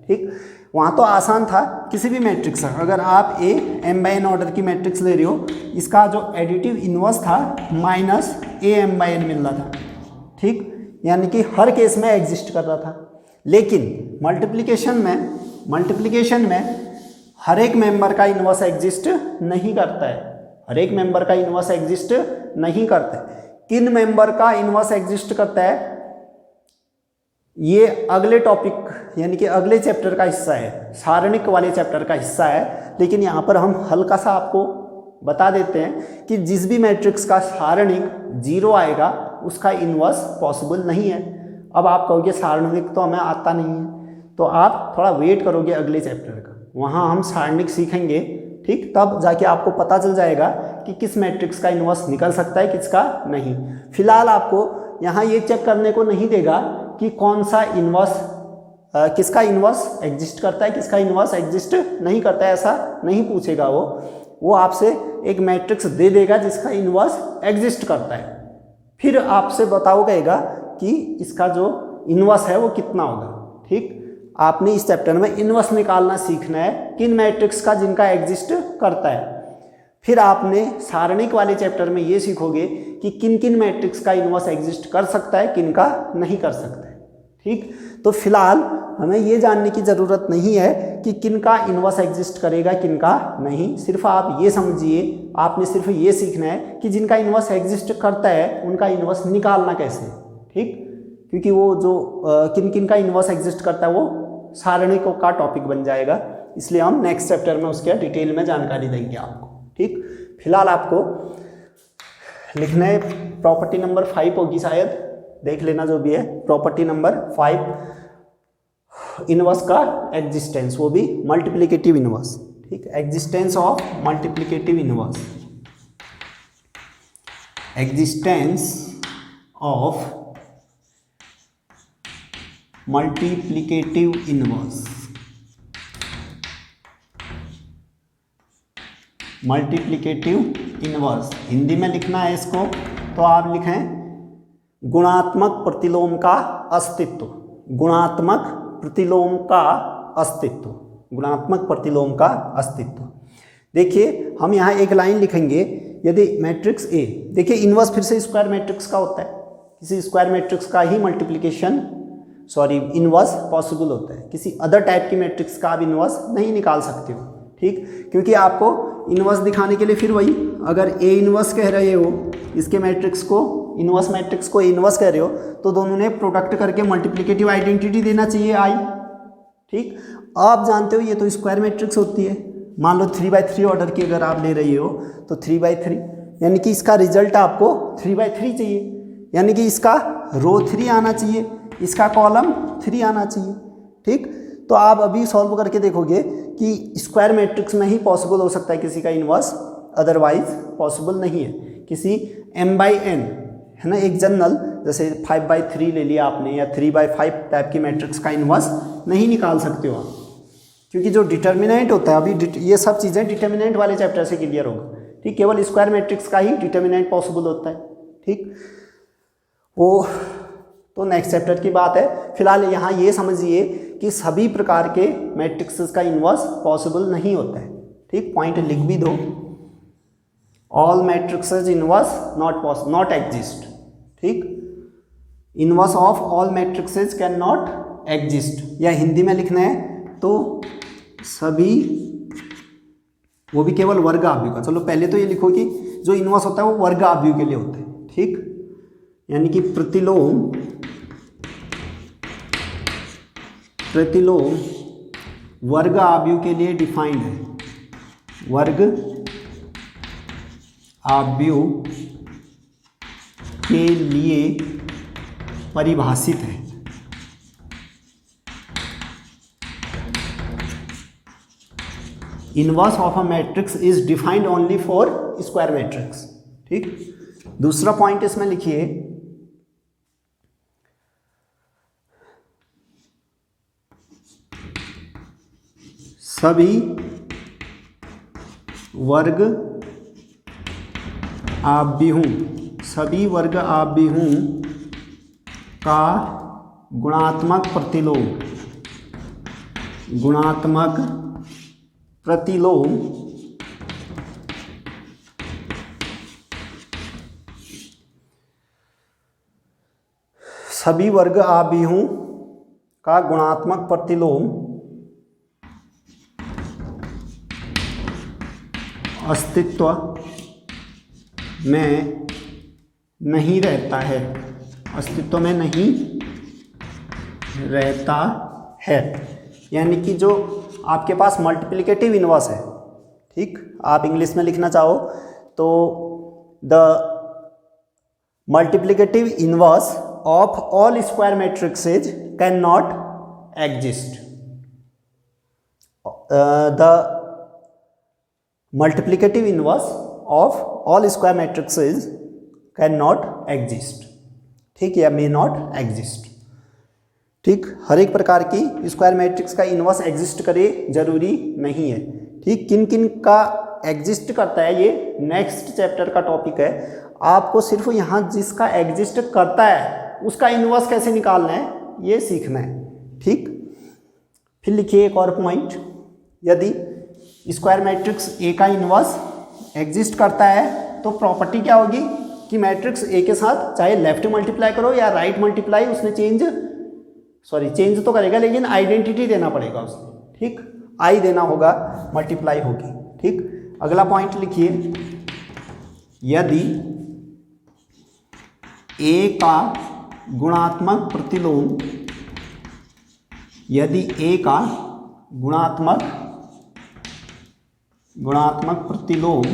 ठीक। वहाँ तो आसान था, किसी भी मैट्रिक्स का अगर आप a m/n ऑर्डर की मैट्रिक्स ले रहे हो, इसका जो एडिटिव इनवर्स था -a m/n मिल रहा था, ठीक। यानी कि हर केस में एग्जिस्ट कर रहा था। लेकिन मल्टीप्लिकेशन में हर एक मेंबर का इनवर्स एग्जिस्ट नहीं करता है, हर एक मेंबर का इनवर्स एग्जिस्ट नहीं करता है। किन मेंबर का इनवर्स एग्जिस्ट करता है, ये अगले टॉपिक यानी कि अगले चैप्टर का हिस्सा है, सारणिक वाले चैप्टर का हिस्सा है। लेकिन यहाँ पर हम हल्का सा आपको बता देते हैं कि जिस भी मैट्रिक्स का सारणिक 0 आएगा उसका इनवर्स पॉसिबल नहीं है। अब आप कहोगे सारणिक तो हमें आता नहीं है, तो आप थोड़ा वेट करोगे अगले चैप्टर का, वहाँ हम सारणिक सीखेंगे, ठीक। तब जाके आपको पता चल जाएगा कि किस मैट्रिक्स का इनवर्स निकल सकता है, किसका नहीं। फिलहाल आपको यहाँ ये चेक करने को नहीं देगा कि कौन सा इनवर्स किसका इनवर्स एग्जिस्ट करता है, किसका इनवर्स एग्जिस्ट नहीं करता है, ऐसा नहीं पूछेगा वो आपसे एक मैट्रिक्स दे देगा जिसका इनवर्स एग्जिस्ट करता है, फिर आपसे बताओगेगा कि इसका जो इनवर्स है वो कितना होगा, ठीक। आपने इस चैप्टर में इनवर्स निकालना सीखना है किन मैट्रिक्स का जिनका एग्जिस्ट करता है। फिर आपने सारणिक वाले चैप्टर में ये सीखोगे कि किन किन मैट्रिक्स का इनवर्स एग्जिस्ट कर सकता है, किन का नहीं कर सकता है, ठीक। तो फिलहाल हमें ये जानने की ज़रूरत नहीं है कि किन का इनवर्स एग्जिस्ट करेगा, किन का नहीं। सिर्फ आप ये समझिए, आपने सिर्फ ये सीखना है कि जिनका इनवर्स एग्जिस्ट करता है उनका इनवर्स निकालना कैसे, ठीक। क्योंकि वो जो किन किन का इनवर्स एग्जिस्ट करता है वो सारणिकों का टॉपिक बन जाएगा, इसलिए हम नेक्स्ट चैप्टर में उसके डिटेल में जानकारी देंगे आपको, ठीक। फिलहाल आपको लिखना है प्रॉपर्टी नंबर 5 होगी शायद, देख लेना जो भी है। प्रॉपर्टी नंबर 5 इनवर्स का एग्जिस्टेंस, वो भी मल्टीप्लिकेटिव इनवर्स, ठीक। Existence of multiplicative inverse, existence of multiplicative inverse, multiplicative inverse, Hindi में लिखना है इसको तो आप लिखें गुणात्मक प्रतिलोम का अस्तित्व, गुणात्मक प्रतिलोम का अस्तित्व, गुणात्मक प्रतिलोम का अस्तित्व। देखिए हम यहाँ एक लाइन लिखेंगे, यदि मैट्रिक्स ए, देखिए इनवर्स फिर से स्क्वायर मैट्रिक्स का होता है, किसी स्क्वायर मैट्रिक्स का ही मल्टीप्लिकेशन इनवर्स पॉसिबल होता है, किसी अदर टाइप की मैट्रिक्स का आप इनवर्स नहीं निकाल सकते हो, ठीक, क्योंकि आपको इनवर्स दिखाने के लिए फिर वही, अगर ए इनवर्स कह रहे हो इसके मैट्रिक्स को, इनवर्स मैट्रिक्स को इनवर्स कह रहे हो तो दोनों ने प्रोडक्ट करके मल्टीप्लिकेटिव आइडेंटिटी देना चाहिए आई, ठीक। आप जानते हो ये तो स्क्वायर मैट्रिक्स होती है, मान लो 3/3 ऑर्डर की अगर आप ले रही हो तो 3/3, यानी कि इसका रिजल्ट आपको 3/3 चाहिए, यानी कि इसका रो 3 आना चाहिए, इसका कॉलम 3 आना चाहिए, ठीक। तो आप अभी सॉल्व करके देखोगे कि स्क्वायर मैट्रिक्स में ही पॉसिबल हो सकता है किसी का इनवर्स, अदरवाइज पॉसिबल नहीं है। किसी m/n है ना, एक जनरल जैसे 5/3 ले लिया आपने या 3/5 टाइप की मैट्रिक्स का इनवर्स नहीं निकाल सकते हो आप, क्योंकि जो डिटर्मिनेंट होता है, अभी ये सब चीज़ें डिटर्मिनेंट वाले चैप्टर से क्लियर होगा, ठीक। केवल स्क्वायर मैट्रिक्स का ही डिटर्मिनेंट पॉसिबल होता है, ठीक। वो तो नेक्स्ट चैप्टर की बात है। फिलहाल यहाँ ये समझिए कि सभी प्रकार के मैट्रिक्सेस का इनवर्स पॉसिबल नहीं होता है, ठीक, पॉइंट लिख भी दो, all matrices inverse not exist, ठीक, inverse of all matrices can not exist, या हिंदी में लिखना है तो सभी, वो भी केवल वर्ग आव्यूह का, चलो पहले तो ये लिखो कि जो इनवर्स होता है वो वर्ग आव्यूह के लिए होता है, ठीक, यानी कि प्रतिलोम वर्ग आव्यूह के लिए डिफाइंड है, वर्ग आव्यूह के लिए परिभाषित है। Inverse of a matrix is defined only for square matrix, ठीक। दूसरा पॉइंट इसमें लिखिए, सभी वर्ग आव्यूहों का गुणात्मक प्रतिलोम सभी वर्ग आव्यूहों का गुणात्मक प्रतिलोम अस्तित्व में नहीं रहता है, अस्तित्व में नहीं रहता है, यानी कि जो आपके पास मल्टीप्लिकेटिव इनवर्स है, ठीक, आप इंग्लिश में लिखना चाहो तो the multiplicative inverse of all square matrices can not exist, the multiplicative inverse of all square matrices can not exist, ठीक, या मे नॉट एग्जिस्ट, ठीक। हर एक प्रकार की स्क्वायर मैट्रिक्स का इनवर्स एग्जिस्ट करे जरूरी नहीं है, ठीक। किन किन का एग्जिस्ट करता है ये नेक्स्ट चैप्टर का टॉपिक है, आपको सिर्फ यहाँ जिसका एग्जिस्ट करता है उसका इनवर्स कैसे निकालना है ये सीखना है, ठीक। फिर लिखिए एक और पॉइंट, यदि स्क्वायर मैट्रिक्स ए का इनवर्स एग्जिस्ट करता है तो प्रॉपर्टी क्या होगी कि मैट्रिक्स ए के साथ चाहे लेफ्ट मल्टीप्लाई करो या राइट मल्टीप्लाई, उसने चेंज तो करेगा लेकिन आइडेंटिटी देना पड़ेगा उसने, ठीक, आई देना होगा, मल्टीप्लाई होगी, ठीक। अगला पॉइंट लिखिए, यदि ए का गुणात्मक प्रतिलोम, यदि ए का गुणात्मक प्रतिलोम,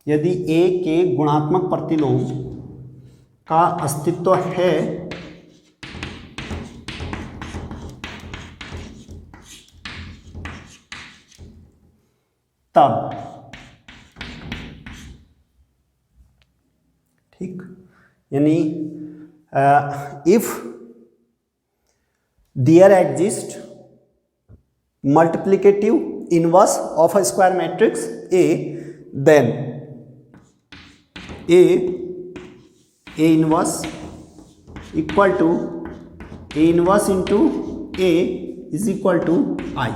यदि ए के गुणात्मक प्रतिलोम का अस्तित्व है तब, ठीक, यानी if there exist multiplicative inverse of a square matrix A, then A inverse equal to A inverse into A is equal to I.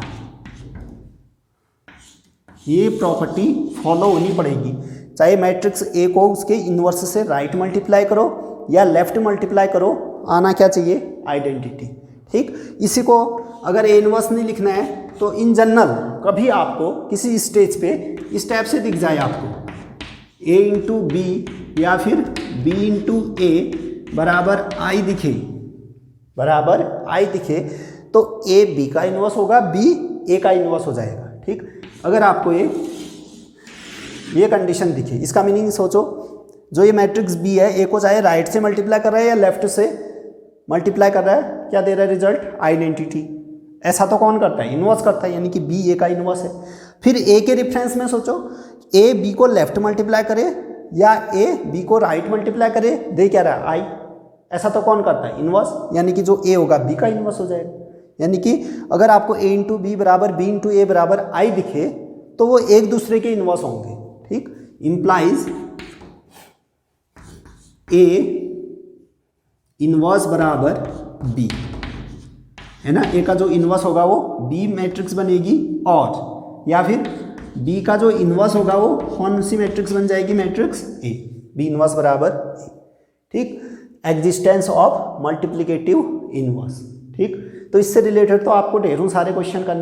ये प्रॉपर्टी फॉलो होनी पड़ेगी, चाहे मैट्रिक्स ए को उसके इन्वर्स से राइट मल्टीप्लाई करो या लेफ्ट मल्टीप्लाई करो, आना क्या चाहिए, आइडेंटिटी। ठीक, इसी को अगर ए इन्वर्स नहीं लिखना है तो इन जनरल कभी आपको किसी स्टेज पे इस टाइप से दिख जाए आपको ए इंटू बी या फिर बी इंटू ए बराबर आई दिखे, बराबर आई दिखे, तो ए बी का इन्वर्स होगा, बी ए का इन्वर्स हो जाएगा। ठीक, अगर आपको ये कंडीशन दिखे, इसका मीनिंग सोचो, जो ये मैट्रिक्स बी है, ए को चाहे राइट से मल्टीप्लाई कर रहा है या लेफ्ट से मल्टीप्लाई कर रहा है, क्या दे रहा है रिजल्ट, आइडेंटिटी। ऐसा तो कौन करता है, इन्वर्स करता है, यानी कि बी ए का इन्वर्स है। फिर ए के रेफरेंस में सोचो, ए बी को लेफ्ट मल्टीप्लाई करे या ए बी को राइट मल्टीप्लाई करे, दे क्या रहा है, आई। ऐसा तो कौन करता है, इन्वर्स, यानी कि जो ए होगा बी का इन्वर्स हो जाएगा। यानी कि अगर आपको ए इंटू बी बराबर बी इंटू ए बराबर आई दिखे तो वो एक दूसरे के इन्वर्स होंगे। ठीक, इंप्लाइज ए इन्वर्स बराबर बी, है ना, ए का जो इन्वर्स होगा वो बी मैट्रिक्स बनेगी, और या फिर बी का जो इन्वर्स होगा वो कौन सी मैट्रिक्स बन जाएगी, मैट्रिक्स ए, बी इन्वर्स बराबर ए। ठीक, एग्जिस्टेंस ऑफ मल्टीप्लिकेटिव इन्वर्स। ठीक, तो इससे रिलेटेड तो आपको ढेरों सारे क्वेश्चन करने